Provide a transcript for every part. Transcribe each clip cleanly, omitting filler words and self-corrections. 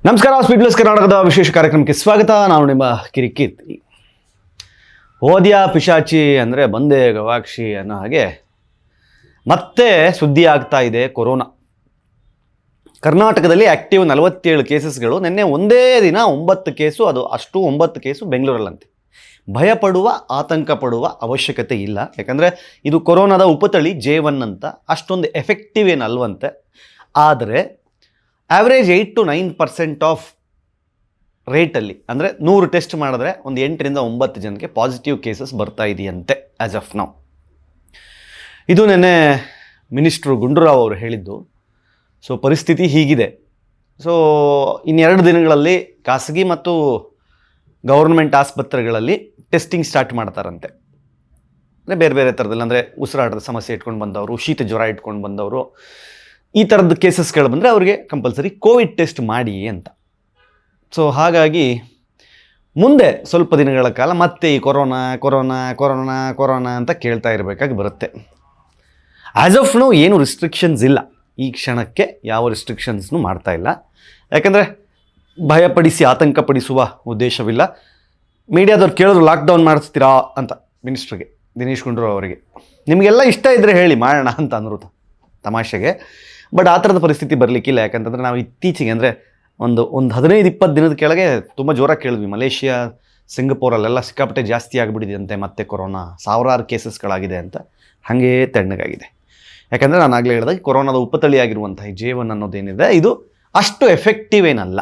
ನಮಸ್ಕಾರ, speed plus ಕರ್ನಾಟಕದ ವಿಶೇಷ ಕಾರ್ಯಕ್ರಮಕ್ಕೆ ಸ್ವಾಗತ. ನಾನು ನಿಮ್ಮ ಕಿರಿಕೀರ್ತಿ. ಓದ್ಯಾ ಪಿಶಾಚಿ ಅಂದರೆ ಬಂದೆ ಗವಾಕ್ಷಿ ಅನ್ನೋ ಹಾಗೆ ಮತ್ತೆ ಸುದ್ದಿ ಆಗ್ತಾ ಇದೆ ಕೊರೋನಾ. ಕರ್ನಾಟಕದಲ್ಲಿ ಆ್ಯಕ್ಟಿವ್ 47 ಕೇಸಸ್ಗಳು. ನಿನ್ನೆ ಒಂದೇ ದಿನ 9 ಕೇಸು, ಅದು ಅಷ್ಟು 9 ಕೇಸು ಬೆಂಗಳೂರಲ್ಲಂತೆ. ಭಯಪಡುವ, ಆತಂಕ ಪಡುವ ಅವಶ್ಯಕತೆ ಇಲ್ಲ. ಯಾಕಂದರೆ ಇದು ಕೊರೋನಾದ ಉಪತಳಿ J1 ಅಂತ. ಅಷ್ಟೊಂದು ಎಫೆಕ್ಟಿವ್ ಏನಲ್ವಂತೆ. ಆದರೆ ಆ್ಯಾವ್ರೇಜ್ 8 to 9% ಆಫ್ ರೇಟಲ್ಲಿ, ಅಂದರೆ 100 ಟೆಸ್ಟ್ ಮಾಡಿದ್ರೆ ಒಂದು 8 ರಿಂದ 9 ಜನಕ್ಕೆ ಪಾಸಿಟಿವ್ ಕೇಸಸ್ ಬರ್ತಾ ಇದೆಯಂತೆ ಆ್ಯಸ್ ಆಫ್ ನೌ. ಇದು ನೆನ್ನೆ ಮಿನಿಸ್ಟ್ರು ಗುಂಡೂರಾವ್ ಅವರು ಹೇಳಿದ್ದು. ಸೊ ಪರಿಸ್ಥಿತಿ ಹೀಗಿದೆ. ಸೊ ಇನ್ನೆರಡು ದಿನಗಳಲ್ಲಿ ಖಾಸಗಿ ಮತ್ತು ಗೌರ್ಮೆಂಟ್ ಆಸ್ಪತ್ರೆಗಳಲ್ಲಿ ಟೆಸ್ಟಿಂಗ್ ಸ್ಟಾರ್ಟ್ ಮಾಡ್ತಾರಂತೆ. ಅಂದರೆ ಬೇರೆ ಬೇರೆ ಥರದಲ್ಲಿ, ಅಂದರೆ ಉಸಿರಾಟದ ಸಮಸ್ಯೆ ಇಟ್ಕೊಂಡು ಬಂದವರು, ಶೀತ ಜ್ವರ ಇಟ್ಕೊಂಡು ಬಂದವರು, ಈ ಥರದ್ದು ಕೇಸಸ್ಗಳು ಬಂದರೆ ಅವರಿಗೆ ಕಂಪಲ್ಸರಿ ಕೋವಿಡ್ ಟೆಸ್ಟ್ ಮಾಡಿ ಅಂತ. ಸೊ ಹಾಗಾಗಿ ಮುಂದೆ ಸ್ವಲ್ಪ ದಿನಗಳ ಕಾಲ ಮತ್ತೆ ಈ ಕೊರೋನಾ ಕೊರೋನಾ ಕೊರೋನಾ ಕೊರೋನಾ ಅಂತ ಕೇಳ್ತಾ ಇರಬೇಕಾಗಿ ಬರುತ್ತೆ. ಆ್ಯಸ್ ಆಫ್ ನೋ ಏನು ರಿಸ್ಟ್ರಿಕ್ಷನ್ಸ್ ಇಲ್ಲ. ಈ ಕ್ಷಣಕ್ಕೆ ಯಾವ ರಿಸ್ಟ್ರಿಕ್ಷನ್ಸ್ನೂ ಮಾಡ್ತಾ ಇಲ್ಲ. ಯಾಕಂದರೆ ಭಯಪಡಿಸಿ ಆತಂಕಪಡಿಸುವ ಉದ್ದೇಶವಿಲ್ಲ. ಮೀಡಿಯಾದವ್ರು ಕೇಳಿದ್ರು ಲಾಕ್ಡೌನ್ ಮಾಡಿಸ್ತೀರಾ ಅಂತ ಮಿನಿಸ್ಟ್ರಿಗೆ, ದಿನೇಶ್ ಗುಂಡೂರಾವ್ ಅವರಿಗೆ. ನಿಮಗೆಲ್ಲ ಇಷ್ಟ ಇದ್ದರೆ ಹೇಳಿ ಮಾಡೋಣ ಅಂತ ಅಂದರು ತಮಾಷೆಗೆ. ಬಟ್ ಆ ಥರದ ಪರಿಸ್ಥಿತಿ ಬರಲಿಕ್ಕಿಲ್ಲ. ಯಾಕಂತಂದರೆ ನಾವು ಇತ್ತೀಚೆಗೆ, ಅಂದರೆ ಒಂದು 15-20 ದಿನದ ಕೆಳಗೆ ತುಂಬ ಜೋರಾಗಿ ಕೇಳಿದ್ವಿ, ಮಲೇಷಿಯಾ, ಸಿಂಗಪೂರಲ್ಲೆಲ್ಲ ಸಿಕ್ಕಾಪಟ್ಟೆ ಜಾಸ್ತಿ ಆಗಿಬಿಟ್ಟಿದೆಯಂತೆ ಮತ್ತೆ ಕೊರೋನಾ, ಸಾವಿರಾರು ಕೇಸಸ್ಗಳಾಗಿದೆ ಅಂತ. ಹಾಗೇ ತಣ್ಣಗಾಗಿದೆ. ಯಾಕಂದರೆ ನಾನು ಆಗಲೇ ಹೇಳಿದಾಗ ಕೊರೋನಾದ ಉಪತಳಿಯಾಗಿರುವಂಥ J1 ಅನ್ನೋದೇನಿದೆ, ಇದು ಅಷ್ಟು ಎಫೆಕ್ಟಿವ್ ಏನಲ್ಲ.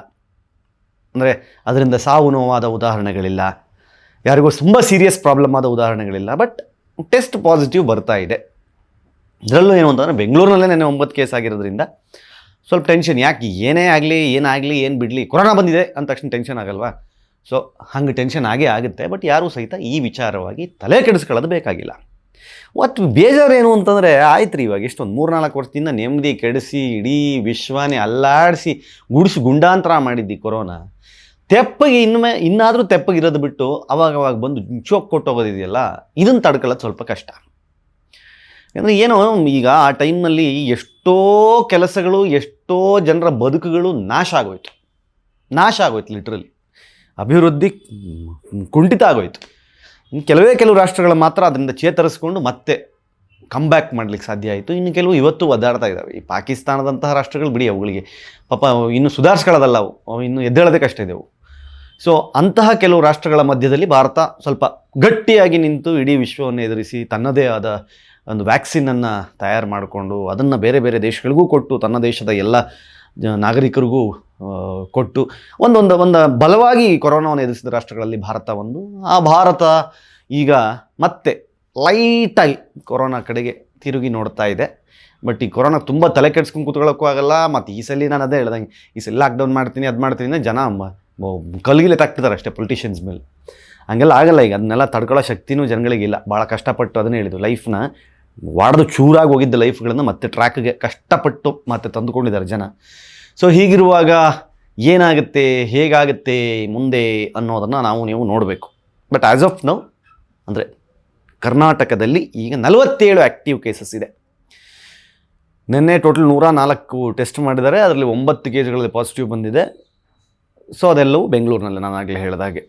ಅಂದರೆ ಅದರಿಂದ ಸಾವು ನೋವಾದ ಉದಾಹರಣೆಗಳಿಲ್ಲ, ಯಾರಿಗೂ ತುಂಬ ಸೀರಿಯಸ್ ಪ್ರಾಬ್ಲಮ್ ಆದ ಉದಾಹರಣೆಗಳಿಲ್ಲ. ಬಟ್ ಟೆಸ್ಟ್ ಪಾಸಿಟಿವ್ ಬರ್ತಾ ಇದೆ. ಇದರಲ್ಲೂ ಏನು ಅಂತಂದರೆ ಬೆಂಗಳೂರಿನಲ್ಲೇ ನೆನ್ನೆ 9 ಕೇಸ್ ಆಗಿರೋದ್ರಿಂದ ಸ್ವಲ್ಪ ಟೆನ್ಷನ್. ಯಾಕೆ ಏನೇ ಆಗಲಿ, ಏನಾಗಲಿ, ಏನು ಬಿಡಲಿ, ಕೊರೋನಾ ಬಂದಿದೆ ಅಂದ ತಕ್ಷಣ ಟೆನ್ಷನ್ ಆಗಲ್ವಾ? ಸೊ ಹಂಗೆ ಟೆನ್ಷನ್ ಆಗೇ ಆಗುತ್ತೆ. ಬಟ್ ಯಾರೂ ಸಹಿತ ಈ ವಿಚಾರವಾಗಿ ತಲೆ ಕೆಡಿಸ್ಕೊಳ್ಳೋದು ಬೇಕಾಗಿಲ್ಲ. ಒಟ್ಟು ಬೇಜಾರೇನು ಅಂತಂದರೆ, ಆಯ್ತು ರೀ, ಇವಾಗ ಎಷ್ಟೊಂದು 3-4 ವರ್ಷದಿಂದ ನೆಮ್ಮದಿ ಕೆಡಿಸಿ ಇಡೀ ವಿಶ್ವನೇ ಅಲ್ಲಾಡಿಸಿ ಗುಡಿಸಿ ಗುಂಡಾಂತರ ಮಾಡಿದ್ದಿ ಕೊರೋನಾ. ತೆಪ್ಪಗೆ ಇನ್ನಾದರೂ ತೆಪ್ಪಗಿರೋದು ಬಿಟ್ಟು ಅವಾಗ ಬಂದು ಚೋಕ್ ಕೊಟ್ಟೋಗೋದಿದೆಯಲ್ಲ, ಇದನ್ನು ತಡ್ಕೊಳ್ಳೋದು ಸ್ವಲ್ಪ ಕಷ್ಟ. ಯಾಕಂದರೆ ಏನೋ ಈಗ ಆ ಟೈಮ್ನಲ್ಲಿ ಎಷ್ಟೋ ಕೆಲಸಗಳು, ಎಷ್ಟೋ ಜನರ ಬದುಕುಗಳು ನಾಶ ಆಗೋಯ್ತು ಲಿಟ್ರಲಿ. ಅಭಿವೃದ್ಧಿ ಕುಂಠಿತ ಆಗೋಯ್ತು. ಕೆಲವು ರಾಷ್ಟ್ರಗಳು ಮಾತ್ರ ಅದರಿಂದ ಚೇತರಿಸ್ಕೊಂಡು ಮತ್ತೆ ಕಮ್ಬ್ಯಾಕ್ ಮಾಡಲಿಕ್ಕೆ ಸಾಧ್ಯ ಆಯಿತು. ಇನ್ನು ಕೆಲವು ಇವತ್ತು ಒದ್ದಾಡ್ತಾ ಇದ್ದಾವೆ. ಈ ಪಾಕಿಸ್ತಾನದಂತಹ ರಾಷ್ಟ್ರಗಳು ಬಿಡಿ, ಅವುಗಳಿಗೆ ಪಾಪ ಇನ್ನೂ ಸುಧಾರಿಸ್ಕೊಳ್ಳೋದಲ್ಲ, ಅವು ಇನ್ನೂ ಎದ್ದೇಳೋದೇ ಕಷ್ಟ ಇದೆವು. ಸೊ ಅಂತಹ ಕೆಲವು ರಾಷ್ಟ್ರಗಳ ಮಧ್ಯದಲ್ಲಿ ಭಾರತ ಸ್ವಲ್ಪ ಗಟ್ಟಿಯಾಗಿ ನಿಂತು ಇಡೀ ವಿಶ್ವವನ್ನು ಎದುರಿಸಿ ತನ್ನದೇ ಆದ ಒಂದು ವ್ಯಾಕ್ಸಿನನ್ನು ತಯಾರು ಮಾಡಿಕೊಂಡು ಅದನ್ನು ಬೇರೆ ಬೇರೆ ದೇಶಗಳಿಗೂ ಕೊಟ್ಟು, ತನ್ನ ದೇಶದ ಎಲ್ಲ ನಾಗರಿಕರಿಗೂ ಕೊಟ್ಟು ಒಂದು ಬಲವಾಗಿ ಕೊರೋನಾವನ್ನು ಎದುರಿಸಿದ ರಾಷ್ಟ್ರಗಳಲ್ಲಿ ಭಾರತ ಒಂದು. ಆ ಭಾರತ ಈಗ ಮತ್ತೆ ಲೈಟಾಗಿ ಕೊರೋನಾ ಕಡೆಗೆ ತಿರುಗಿ ನೋಡ್ತಾ ಇದೆ. ಬಟ್ ಈ ಕೊರೋನಾ ತುಂಬ ತಲೆ ಕೆಡಿಸ್ಕೊಂಡು ಕೂತ್ಕೊಳ್ಳೋಕ್ಕೂ ಆಗಲ್ಲ. ಮತ್ತು ಈ ಸಲ ನಾನು ಅದೇ ಹೇಳ್ದಂಗೆ, ಈ ಸಲ ಲಾಕ್ಡೌನ್ ಮಾಡ್ತೀನಿ, ಅದು ಮಾಡ್ತೀನಿ, ಜನ ಕಲ್ಗಿಲೆ ತಾಕ್ತಿದ್ದಾರೆ ಅಷ್ಟೇ ಪೊಲಿಟಿಷಿಯನ್ಸ್ ಮೇಲೆ. ಹಂಗೆಲ್ಲ ಆಗಲ್ಲ. ಈಗ ಅದನ್ನೆಲ್ಲ ತಡ್ಕೊಳ್ಳೋ ಶಕ್ತಿನೂ ಜನಗಳಿಗಿಲ್ಲ. ಭಾಳ ಕಷ್ಟಪಟ್ಟು ಅದನ್ನೇ ಹೇಳಿದ್ದು, ಲೈಫ್ನ ವಾಡ್ದು ಚೂರಾಗಿ ಹೋಗಿದ್ದ ಲೈಫ್ಗಳನ್ನು ಮತ್ತೆ ಟ್ರ್ಯಾಕ್ಗೆ ಕಷ್ಟಪಟ್ಟು ಮತ್ತೆ ತಂದುಕೊಂಡಿದ್ದಾರೆ ಜನ. ಸೊ ಹೀಗಿರುವಾಗ ಏನಾಗುತ್ತೆ, ಹೇಗಾಗುತ್ತೆ ಮುಂದೆ ಅನ್ನೋದನ್ನು ನೀವು ನೋಡಬೇಕು. ಬಟ್ ಆ್ಯಸ್ ಆಫ್ ನೌ ಅಂದರೆ ಕರ್ನಾಟಕದಲ್ಲಿ ಈಗ 47 ಆ್ಯಕ್ಟಿವ್ ಕೇಸಸ್ ಇದೆ. ನಿನ್ನೆ ಟೋಟಲ್ 104 ಟೆಸ್ಟ್ ಮಾಡಿದ್ದಾರೆ. ಅದರಲ್ಲಿ 9 ಕೇಸ್ಗಳಲ್ಲಿ ಪಾಸಿಟಿವ್ ಬಂದಿದೆ. ಸೊ ಅದೆಲ್ಲವೂ ಬೆಂಗಳೂರಿನಲ್ಲಿ. ನಾನು ಆಗಲೇ ಹೇಳಿದಾಗೆ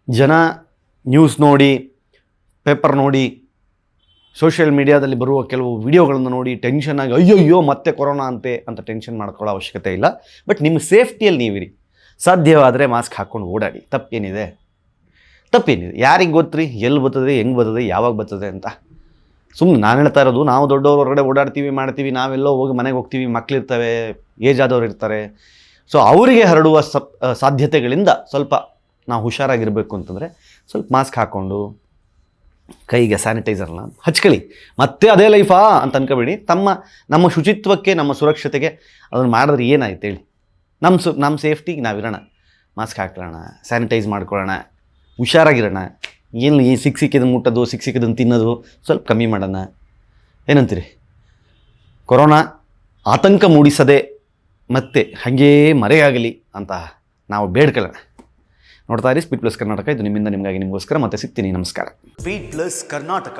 ಜನ ನ್ಯೂಸ್ ನೋಡಿ, ಪೇಪರ್ ನೋಡಿ, ಸೋಷಿಯಲ್ ಮೀಡಿಯಾದಲ್ಲಿ ಬರುವ ಕೆಲವು ವಿಡಿಯೋಗಳನ್ನು ನೋಡಿ ಟೆನ್ಷನ್ ಆಗಿ ಅಯ್ಯೋ ಮತ್ತೆ ಕೊರೋನಾ ಅಂತ ಟೆನ್ಷನ್ ಮಾಡ್ಕೊಳ್ಳೋ ಅವಶ್ಯಕತೆ ಇಲ್ಲ. ಬಟ್ ನಿಮ್ಮ ಸೇಫ್ಟಿಯಲ್ಲಿ ನೀವಿರಿ. ಸಾಧ್ಯವಾದರೆ ಮಾಸ್ಕ್ ಹಾಕ್ಕೊಂಡು ಓಡಾಡಿ. ತಪ್ಪೇನಿದೆ? ಯಾರಿಗೆ ಗೊತ್ತ್ರಿ ಎಲ್ಲಿ ಬರ್ತದೆ, ಹೆಂಗೆ ಬರ್ತದೆ, ಯಾವಾಗ ಬರ್ತದೆ ಅಂತ. ಸುಮ್ಮನೆ ನಾನು ಹೇಳ್ತಾ ಇರೋದು, ನಾವು ದೊಡ್ಡವ್ರ ಹೊರಗಡೆ ಓಡಾಡ್ತೀವಿ, ಮಾಡ್ತೀವಿ, ನಾವೆಲ್ಲೋ ಹೋಗಿ ಮನೆಗೆ ಹೋಗ್ತೀವಿ, ಮಕ್ಕಳಿರ್ತವೆ, ಏಜ್ ಆದವ್ರು ಇರ್ತಾರೆ. ಸೊ ಅವರಿಗೆ ಹರಡುವ ಸಾಧ್ಯತೆಗಳಿಂದ ಸ್ವಲ್ಪ ನಾವು ಹುಷಾರಾಗಿರಬೇಕು ಅಂತಂದರೆ ಸ್ವಲ್ಪ ಮಾಸ್ಕ್ ಹಾಕ್ಕೊಂಡು ಕೈಗೆ ಸ್ಯಾನಿಟೈಸರ್ನ ಹಚ್ಕೊಳ್ಳಿ. ಮತ್ತೆ ಅದೇ ಲೈಫಾ ಅಂತ ಅನ್ಕೋಬೇಡಿ. ನಮ್ಮ ಶುಚಿತ್ವಕ್ಕೆ, ನಮ್ಮ ಸುರಕ್ಷತೆಗೆ ಅದನ್ನು ಮಾಡಿದ್ರೆ ಏನಾಯ್ತು ಹೇಳಿ? ನಮ್ಮ ಸೇಫ್ಟಿಗೆ ನಾವಿರೋಣ, ಮಾಸ್ಕ್ ಹಾಕೊಳ್ಳೋಣ, ಸ್ಯಾನಿಟೈಸ್ ಮಾಡ್ಕೊಳ್ಳೋಣ, ಹುಷಾರಾಗಿರೋಣ. ಏನು ಈ ಸಿಕ್ಕಿದ್ದನ್ನು ಮುಟ್ಟೋದು, ಸಿಕ್ಕಿದ್ದನ್ನು ತಿನ್ನೋದು ಸ್ವಲ್ಪ ಕಮ್ಮಿ ಮಾಡೋಣ. ಏನಂತೀರಿ? ಕೊರೋನಾ ಆತಂಕ ಮೂಡಿಸದೆ ಮತ್ತೆ ಹಾಗೇ ಮರೆಯಾಗಲಿ ಅಂತ ನಾವು ಬೇಡ್ಕೊಳ್ಳೋಣ. ನೋಡ್ತಾ ಇರಿ ಸ್ಪೀಡ್ ಪ್ಲಸ್ ಕರ್ನಾಟಕ. ಇದು ನಿಮ್ಮಿಂದ ನಿಮಗಾಗಿ, ನಿಮಗೋಸ್ಕರ. ಮತ್ತೆ ಸಿಗ್ತೀನಿ. ನಮಸ್ಕಾರ. Speed plus Karnataka.